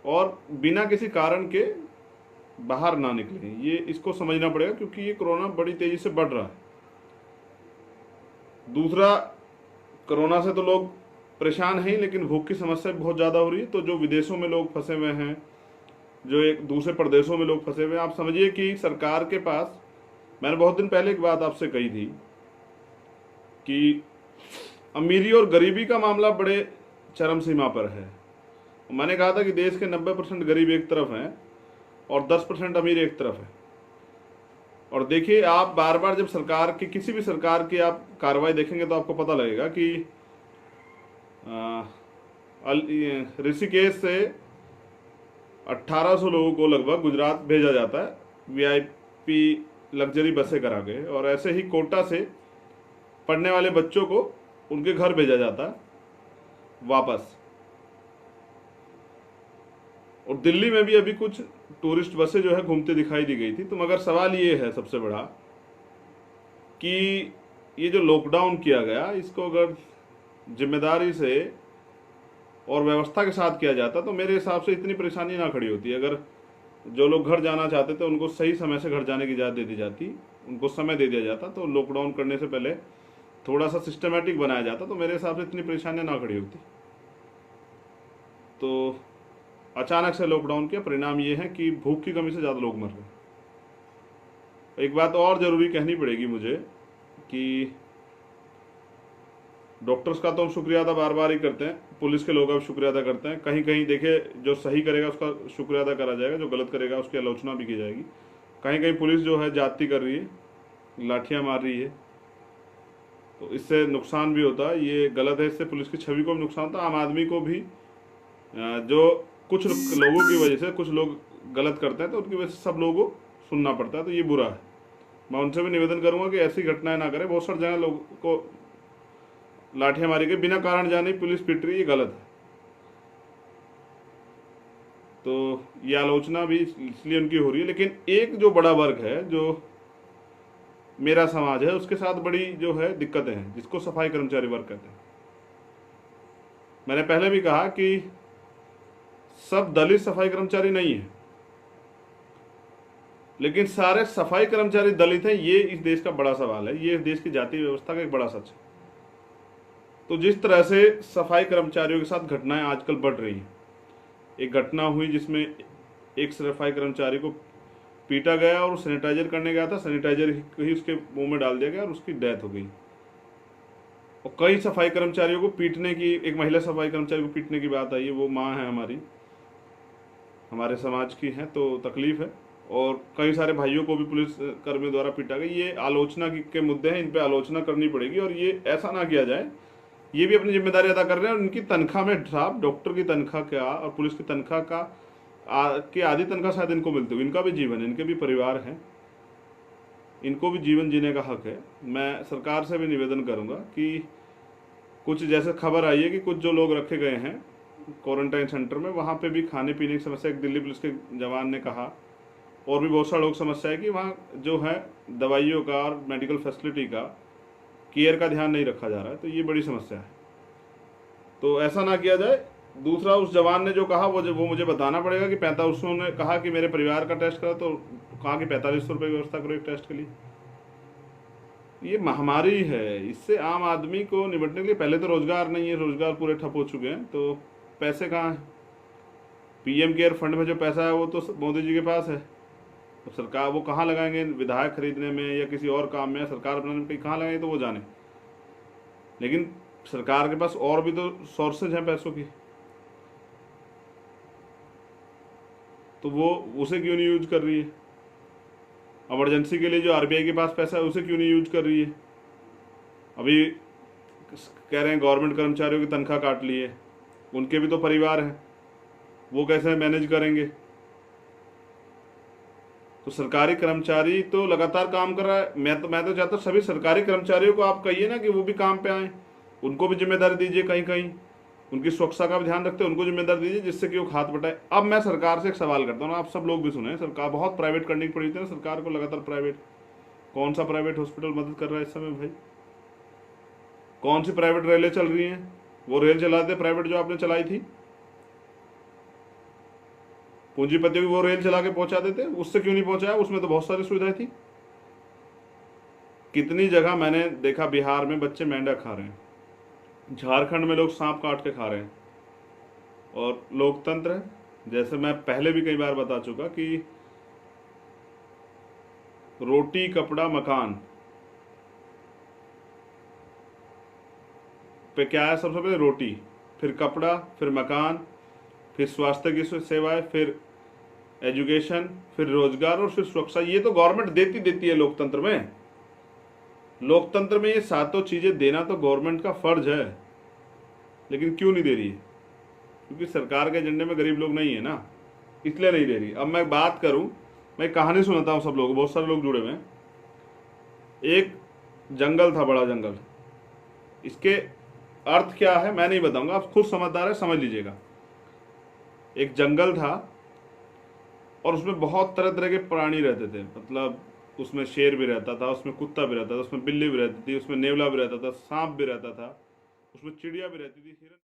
और बिना किसी कारण के बाहर ना निकलें। ये इसको समझना पड़ेगा, क्योंकि ये कोरोना बड़ी तेजी से बढ़ रहा है। दूसरा, कोरोना से तो लोग परेशान हैं, लेकिन भूख की समस्या भी बहुत ज़्यादा हो रही है। तो जो विदेशों में लोग फंसे हुए हैं, जो एक दूसरे प्रदेशों में लोग फंसे हुए हैं, आप समझिए कि सरकार के पास, मैंने बहुत दिन पहले एक बात आपसे कही थी कि अमीरी और गरीबी का मामला बड़े चरम सीमा पर है। मैंने कहा था कि देश के 90% गरीब एक तरफ हैं और 10% अमीर एक तरफ है। और देखिए, आप बार बार जब सरकार की, किसी भी सरकार की आप कार्रवाई देखेंगे तो आपको पता लगेगा कि ऋषिकेश से 1800 लोगों को लगभग गुजरात भेजा जाता है वीआईपी लग्जरी बसें करा के, और ऐसे ही कोटा से पढ़ने वाले बच्चों को उनके घर भेजा जाता है वापस। और दिल्ली में भी अभी कुछ टूरिस्ट बसें जो है घूमते दिखाई दी गई थी। तो मगर सवाल ये है सबसे बड़ा कि ये जो लॉकडाउन किया गया, इसको अगर जिम्मेदारी से और व्यवस्था के साथ किया जाता तो मेरे हिसाब से इतनी परेशानी ना खड़ी होती। अगर जो लोग घर जाना चाहते थे उनको सही समय से घर जाने की इजाज़त दे दी जाती, उनको समय दे दिया जाता, तो लॉकडाउन करने से पहले थोड़ा सा सिस्टमेटिक बनाया जाता, तो मेरे हिसाब से इतनी परेशानियां ना खड़ी होती। तो अचानक से लॉकडाउन के परिणाम ये हैं कि भूख की कमी से ज़्यादा लोग मर रहे हैं। एक बात और ज़रूरी कहनी पड़ेगी मुझे कि डॉक्टर्स का तो हम शुक्रिया अदा बार बार ही करते हैं, पुलिस के लोग अब शुक्रिया अदा करते हैं। कहीं कहीं देखिए, जो सही करेगा उसका शुक्रिया अदा करा जाएगा, जो गलत करेगा उसकी आलोचना भी की जाएगी। कहीं कहीं पुलिस जो है जाती कर रही है, लाठियाँ मार रही है, तो इससे नुकसान भी होता है, ये गलत है। इससे पुलिस की छवि को भी नुकसान होता है, आम आदमी को भी। जो कुछ लोगों की वजह से कुछ लोग गलत करते हैं तो उनकी वजह से सब लोगों को सुनना पड़ता है, तो ये बुरा है। मैं उनसे भी निवेदन करूंगा कि ऐसी घटनाएं ना करें। बहुत सारी जगह लोगों को लाठियां मारी गई, बिना कारण जाने पुलिस पीट रही है, ये गलत है। तो ये आलोचना भी इसलिए उनकी हो रही है। लेकिन एक जो बड़ा वर्ग है, जो मेरा समाज है, उसके साथ बड़ी जो है दिक्कतें हैं, जिसको सफाई कर्मचारी वर्ग कहते हैं। मैंने पहले भी कहा कि सब दलित सफाई कर्मचारी नहीं है, लेकिन सारे सफाई कर्मचारी दलित हैं, ये इस देश का बड़ा सवाल है। ये इस देश की जातीय व्यवस्था का एक बड़ा सच है। तो जिस तरह से सफाई कर्मचारियों के साथ घटनाएं आजकल बढ़ रही हैं, एक घटना हुई जिसमें एक सफाई कर्मचारी को पीटा गया और सैनिटाइजर करने गया था, सैनिटाइजर ही उसके मुंह में डाल दिया गया और उसकी डेथ हो गई। और कई सफाई कर्मचारियों को पीटने की, एक महिला सफाई कर्मचारी को पीटने की बात आई है, वो माँ है हमारी, हमारे समाज की है, तो तकलीफ है। और कई सारे भाइयों को भी पुलिस कर्मियों द्वारा पीटा गया। ये आलोचना के मुद्दे हैं, इन पे आलोचना करनी पड़ेगी। और ये ऐसा ना किया जाए, ये भी अपनी जिम्मेदारी अदा कर रहे हैं। और उनकी तनख्वाह में ड्राप, डॉक्टर की तनख्वाह क्या और पुलिस की तनख्वाह का कि आधी तनख्वाह शायद इनको मिलती हो। इनका भी जीवन है, इनके भी परिवार हैं, इनको भी जीवन जीने का हक है। मैं सरकार से भी निवेदन करूंगा कि कुछ, जैसे खबर आई है कि कुछ जो लोग रखे गए हैं क्वारंटाइन सेंटर में, वहाँ पे भी खाने पीने की समस्या, एक दिल्ली पुलिस के जवान ने कहा, और भी बहुत सारे लोग समस्या है कि वहाँ जो है दवाइयों का और मेडिकल फैसिलिटी का, केयर का ध्यान नहीं रखा जा रहा है। तो ये बड़ी समस्या है, तो ऐसा ना किया जाए। दूसरा, उस जवान ने जो कहा वो मुझे बताना पड़ेगा कि 4500 ने कहा कि मेरे परिवार का टेस्ट करा, तो कहा कि 4500 रुपये की व्यवस्था करो एक टेस्ट के लिए। ये महामारी है, इससे आम आदमी को निपटने के लिए पहले तो रोजगार नहीं है, रोजगार पूरे ठप हो चुके हैं, तो पैसे कहाँ हैं? पीएम केयर फंड में जो पैसा है वो तो मोदी जी के पास है। तो सरकार वो कहाँ लगाएंगे? विधायक खरीदने में या किसी और काम में, सरकार बनाने में, कहाँ लगाएंगे तो वो जाने। लेकिन सरकार के पास और भी तो सोर्सेज हैं पैसों की, तो वो उसे क्यों नहीं यूज कर रही है? इमरजेंसी के लिए जो आरबीआई के पास पैसा है उसे क्यों नहीं यूज कर रही है? अभी कह रहे हैं गवर्नमेंट कर्मचारियों की तनख्वाह काट ली है, उनके भी तो परिवार हैं, वो कैसे मैनेज करेंगे? तो सरकारी कर्मचारी तो लगातार काम कर रहा है। मैं तो चाहता हूँ सभी सरकारी कर्मचारियों को आप कहिए ना कि वो भी काम पे आए, उनको भी जिम्मेदारी दीजिए, कहीं कहीं उनकी सुरक्षा का भी ध्यान रखते हैं, उनको जिम्मेदारी दीजिए, जिससे कि वो हाथ बटाए। अब मैं सरकार से एक सवाल करता हूँ, आप सब लोग भी सुने, सरकार बहुत प्राइवेट करने की पड़ी थी ना सरकार को, लगातार प्राइवेट। कौन सा प्राइवेट हॉस्पिटल मदद कर रहा है इस समय भाई? कौन सी प्राइवेट रेलें चल रही हैं? वो रेल चलाते प्राइवेट जो आपने चलाई थी, पूंजीपतियों की वो रेल चला के पहुंचा देते, उससे क्यों नहीं पहुंचाया? उसमें तो बहुत सारी सुविधाएं थी। कितनी जगह मैंने देखा बिहार में बच्चे मेंढक खा रहे हैं, झारखंड में लोग सांप काट के खा रहे हैं। और लोकतंत्र है, जैसे मैं पहले भी कई बार बता चुका कि रोटी कपड़ा मकान पे क्या है? सबसे पहले रोटी, फिर कपड़ा, फिर मकान, फिर स्वास्थ्य की सेवाएं, फिर एजुकेशन, फिर रोजगार और फिर सुरक्षा। ये तो गवर्नमेंट देती है लोकतंत्र में। लोकतंत्र में ये सातों चीजें देना तो गवर्नमेंट का फर्ज है, लेकिन क्यों नहीं दे रही है? क्योंकि सरकार के एजेंडे में गरीब लोग नहीं है ना, इसलिए नहीं दे रही। अब मैं बात करूं, मैं कहानी सुनाता हूं सब लोगों को, बहुत सारे लोग जुड़े हुए हैं। एक जंगल था, बड़ा जंगल। इसके अर्थ क्या है मैं नहीं बताऊंगा, आप खुद समझदार है, समझ लीजिएगा। एक जंगल था और उसमें बहुत तरह तरह के प्राणी रहते थे। मतलब उसमें शेर भी रहता था, उसमें कुत्ता भी रहता था, उसमें बिल्ली भी रहती थी, उसमें नेवला भी रहता था, सांप भी रहता था, उसमें चिड़िया भी रहती थी, हिरन